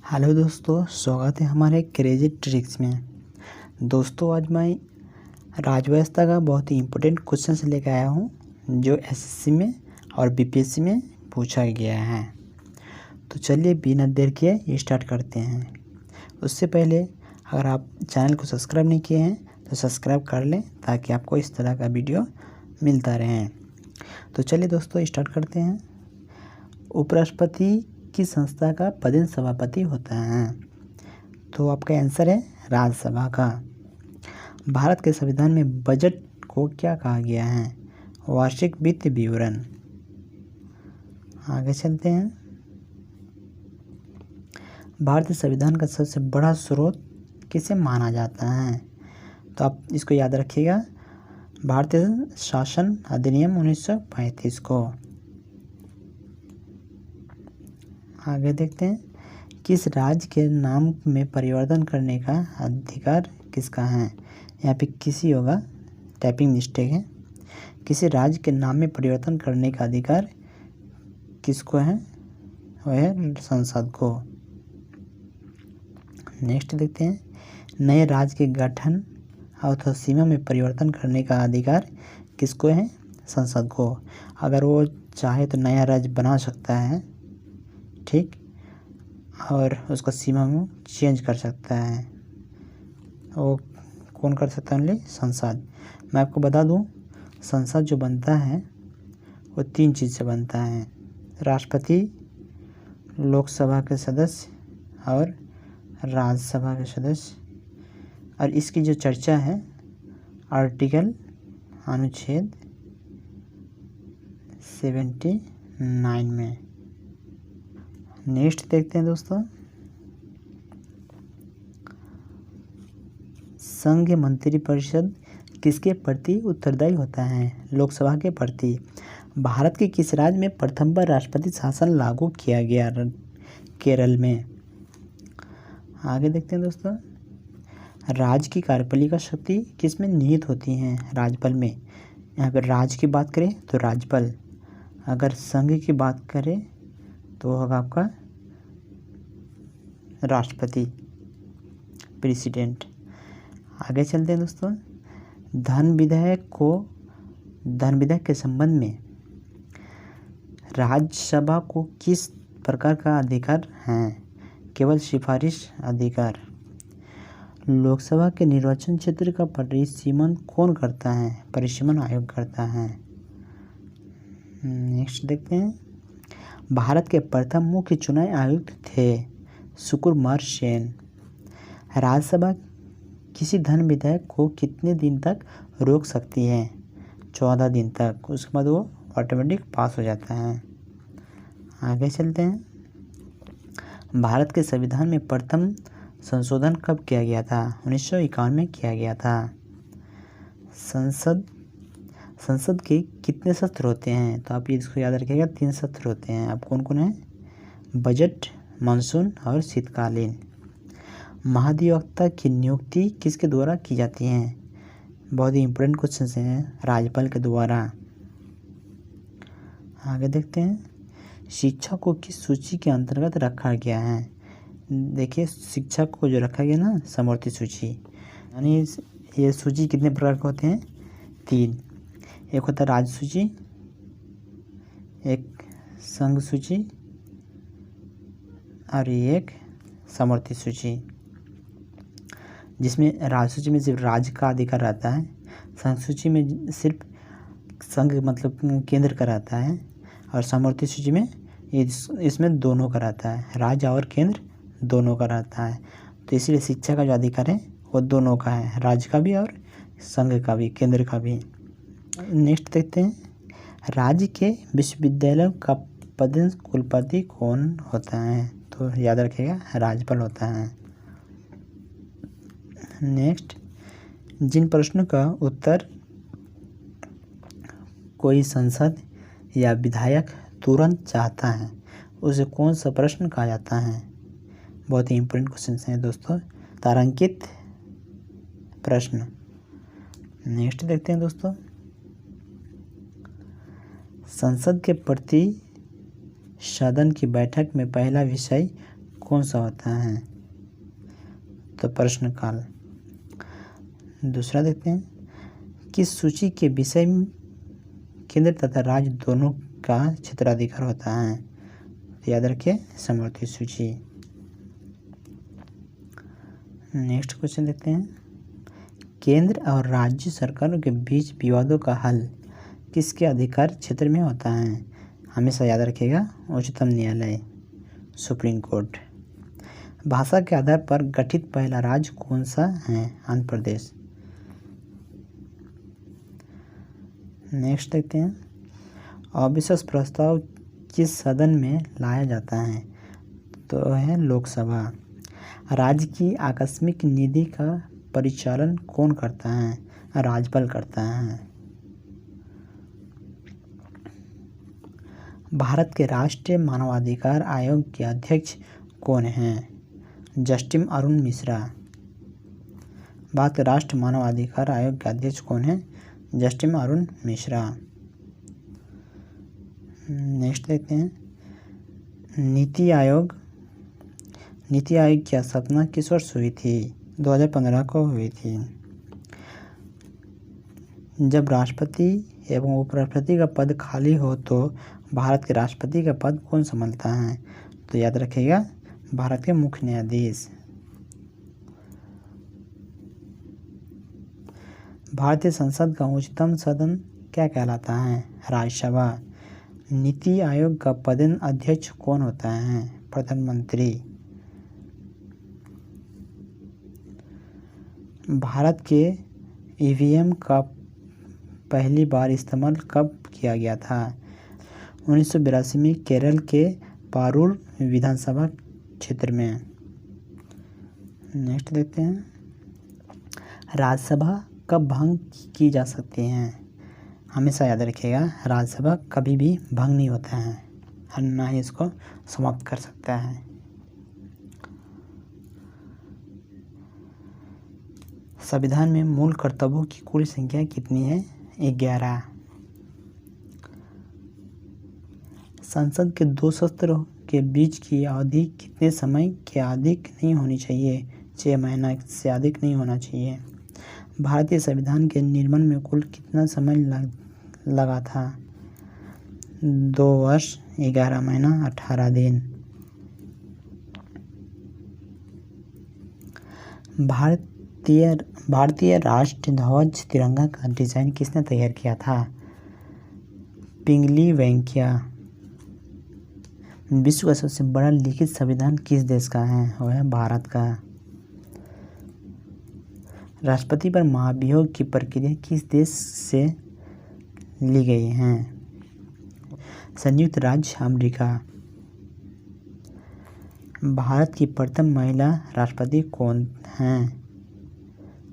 Hello दोस्तों, स्वागत है हमारे क्रेजी ट्रिक्स में। दोस्तों, आज मैं राजव्यवस्था का बहुत ही इम्पोर्टेंट क्वेश्चन लेकर आया हूँ जो एसएससी में और बीपीएससी में पूछा गया है। तो चलिए बिना देर किए स्टार्ट करते हैं। उससे पहले अगर आप चैनल को सब्सक्राइब नहीं किए हैं तो सब्सक्राइब कर लें ताकि आपको इस तरह का वीडियो मिलता रहे। तो चलिए दोस्तों स्टार्ट करते हैं। उपराष्ट्रपति की संस्था का पदेन सभापति होता है, तो आपका आंसर है राज्यसभा का। भारत के संविधान में बजट को क्या कहा गया है? वार्षिक वित्त विवरण। आगे चलते हैं। भारतीय संविधान का सबसे बड़ा स्रोत किसे माना जाता है? तो आप इसको याद रखिएगा, भारतीय शासन अधिनियम 1935 को। आगे देखते हैं। किस राज्य के नाम में परिवर्तन करने का अधिकार किसका है? यहाँ पे किसी होगा, टाइपिंग मिस्टेक है। किसी राज्य के नाम में परिवर्तन करने का अधिकार किसको है? वह है संसद को। नेक्स्ट देखते हैं। नए राज्य के गठन अथवा सीमा में परिवर्तन करने का अधिकार किसको है? संसद को। अगर वो चाहे तो नया राज्य बना सकता है, ठीक, और उसका सीमा में चेंज कर सकता है। वो कौन कर सकता है? ओनली संसद। मैं आपको बता दूं, संसद जो बनता है वो 3 चीज़ से बनता है: राष्ट्रपति, लोकसभा के सदस्य और राज्यसभा के सदस्य। और इसकी जो चर्चा है आर्टिकल अनुच्छेद 79 में। नेक्स्ट देखते हैं दोस्तों। संघ मंत्री परिषद किसके प्रति उत्तरदायी होता है? लोकसभा के प्रति। भारत के किस राज्य में प्रथम बार राष्ट्रपति शासन लागू किया गया? केरल में। आगे देखते हैं दोस्तों। राज्य की कार्यपालिका शक्ति किस में निहित होती है? राज्यपाल में। यहाँ पर राज्य की बात करें तो राज्यपाल, अगर संघ की बात करें तो होगा आपका राष्ट्रपति, प्रेसिडेंट। आगे चलते हैं दोस्तों। धन विधेयक के संबंध में राज्यसभा को किस प्रकार का अधिकार है? केवल सिफारिश अधिकार। लोकसभा के निर्वाचन क्षेत्र का परिसीमन कौन करता है? परिसीमन आयोग करता है। नेक्स्ट देखते हैं। भारत के प्रथम मुख्य चुनाव आयुक्त थे सुकुमार सेन। राज्यसभा किसी धन विधेयक को कितने दिन तक रोक सकती है? 14 दिन तक। उसके बाद वो ऑटोमेटिक पास हो जाता है। आगे चलते हैं। भारत के संविधान में प्रथम संशोधन कब किया गया था? 1951 में किया गया था। संसद के कितने सत्र होते हैं? तो आप इसको याद रखिएगा, 3 सत्र होते हैं। आप कौन कौन है? बजट, मानसून और शीतकालीन। महाधिवक्ता की नियुक्ति किसके द्वारा की जाती है? बहुत ही इम्पोर्टेंट क्वेश्चन हैं, राज्यपाल के द्वारा। आगे देखते हैं। शिक्षा को किस सूची के अंतर्गत रखा गया है? देखिए, शिक्षा को जो रखा गया ना, समवर्ती सूची, यानी ये सूची कितने प्रकार के होते हैं? 3। एक होता है राज्य सूची, एक संघ सूची और एक समवर्ती सूची। जिसमें राज्य सूची में सिर्फ राज्य का अधिकार रहता है, संघ सूची में सिर्फ संघ मतलब केंद्र का रहता है, और समवर्ती सूची में इसमें दोनों का रहता है, राज्य और केंद्र दोनों का रहता है। तो इसलिए शिक्षा का जो अधिकार है वो दोनों का है, राज्य का भी और संघ का भी, केंद्र का भी। नेक्स्ट देखते हैं। राज्य के विश्वविद्यालय का पदेन कुलपति कौन होता है? तो याद रखिएगा, राज्यपाल होता है। नेक्स्ट। जिन प्रश्नों का उत्तर कोई सांसद या विधायक तुरंत चाहता है उसे कौन सा प्रश्न कहा जाता है? बहुत ही इम्पोर्टेंट क्वेश्चन हैं दोस्तों, तारांकित प्रश्न। नेक्स्ट देखते हैं दोस्तों। संसद के प्रति सदन की बैठक में पहला विषय कौन सा होता है? तो प्रश्नकाल। दूसरा देखते हैं, किस सूची के विषय केंद्र तथा राज्य दोनों का क्षेत्राधिकार होता है? तो याद रखिए समवर्ती सूची। नेक्स्ट क्वेश्चन देखते हैं, केंद्र और राज्य सरकारों के बीच विवादों का हल किसके अधिकार क्षेत्र में होता है? हमेशा याद रखिएगा उच्चतम न्यायालय, सुप्रीम कोर्ट। भाषा के आधार पर गठित पहला राज्य कौन सा है? आंध्र प्रदेश। नेक्स्ट देखते हैं, अविश्वास प्रस्ताव किस सदन में लाया जाता है? तो है लोकसभा। राज्य की आकस्मिक निधि का परिचालन कौन करता है? राज्यपाल करता है। भारत के राष्ट्रीय मानवाधिकार आयोग के अध्यक्ष कौन हैं? जस्टिस अरुण मिश्रा। भारत के राष्ट्रीय मानवाधिकार आयोग के अध्यक्ष कौन हैं? जस्टिस अरुण मिश्रा। नेक्स्ट देखते हैं, नीति आयोग की स्थापना किस वर्ष हुई थी? 2015 को हुई थी। जब राष्ट्रपति एवं उपराष्ट्रपति का पद खाली हो तो भारत के राष्ट्रपति का पद कौन संभालता है? तो याद रखिएगा भारत के मुख्य न्यायाधीश। भारतीय संसद का उच्चतम सदन क्या कहलाता है? राज्यसभा। नीति आयोग का पदेन अध्यक्ष कौन होता है? प्रधानमंत्री। भारत के ईवीएम का पहली बार इस्तेमाल कब किया गया था? 1982 में केरल के पारूर विधानसभा क्षेत्र में। नेक्स्ट देखते हैं, राज्यसभा कब भंग की जा सकती है? हमेशा याद रखिएगा राज्यसभा कभी भी भंग नहीं होता है और ना ही इसको समाप्त कर सकता है। संविधान में मूल कर्तव्यों की कुल संख्या कितनी है? 11। संसद के दो सत्रों के बीच की अवधि कितने समय के अधिक नहीं होनी चाहिए? 6 महीना से अधिक नहीं होना चाहिए। भारतीय संविधान के निर्माण में कुल कितना समय लगा था? 2 वर्ष 11 महीना 18 दिन। भारतीय राष्ट्रीय ध्वज तिरंगा का डिजाइन किसने तैयार किया था? पिंगली वेंकैया। विश्व का सबसे बड़ा लिखित संविधान किस देश का है? वह है भारत का। राष्ट्रपति पर महाभियोग की प्रक्रिया किस देश से ली गई है? संयुक्त राज्य अमेरिका। भारत की प्रथम महिला राष्ट्रपति कौन हैं?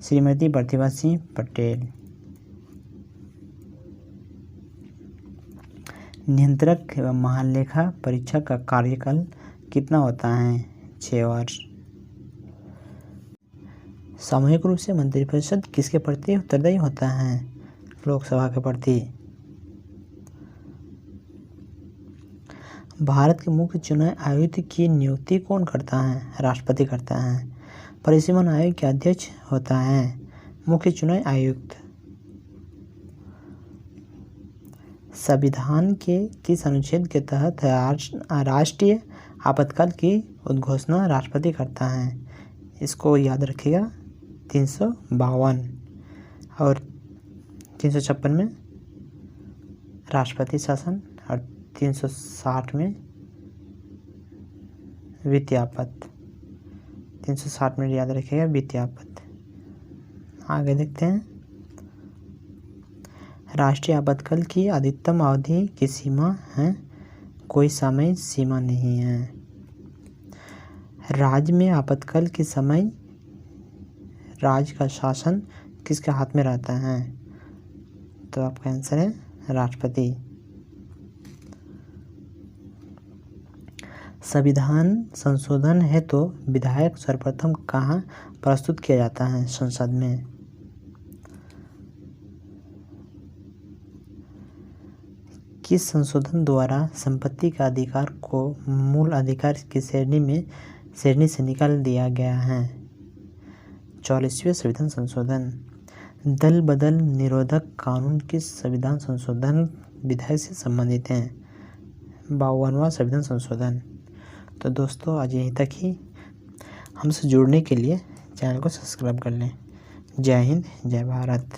श्रीमती प्रतिभा सिंह पटेल। नियंत्रक एवं महालेखा परीक्षक का कार्यकाल कितना होता है? 6 वर्ष। सामूहिक रूप से मंत्रिपरिषद किसके प्रति उत्तरदायी होता है? लोकसभा के प्रति। भारत के मुख्य चुनाव आयुक्त की नियुक्ति कौन करता है? राष्ट्रपति करता है। परिसीमन आयोग के अध्यक्ष होता है मुख्य चुनाव आयुक्त। संविधान के किस अनुच्छेद के तहत राष्ट्रीय आपातकाल की उद्घोषणा राष्ट्रपति करता है? इसको याद रखिएगा 352 और 356 में राष्ट्रपति शासन और 360 में वित्तीय आपात। 360 में याद रखिएगा वित्तीय आपात। आगे देखते हैं, राष्ट्रीय आपातकाल की अधिकतम अवधि की सीमा है? कोई समय सीमा नहीं है। राज्य में आपातकाल के समय राज्य का शासन किसके हाथ में रहता है? तो आपका आंसर है राष्ट्रपति। संविधान संशोधन है तो विधेयक सर्वप्रथम कहाँ प्रस्तुत किया जाता है? संसद में। किस संशोधन द्वारा संपत्ति का अधिकार को मूल अधिकार की श्रेणी में श्रेणी से निकाल दिया गया है। 44वें संविधान संशोधन। दल बदल निरोधक कानून किस संविधान संशोधन विधेयक से संबंधित हैं? 52वां संविधान संशोधन। तो दोस्तों आज यहीं तक ही। हमसे जुड़ने के लिए चैनल को सब्सक्राइब कर लें। जय हिंद, जय भारत।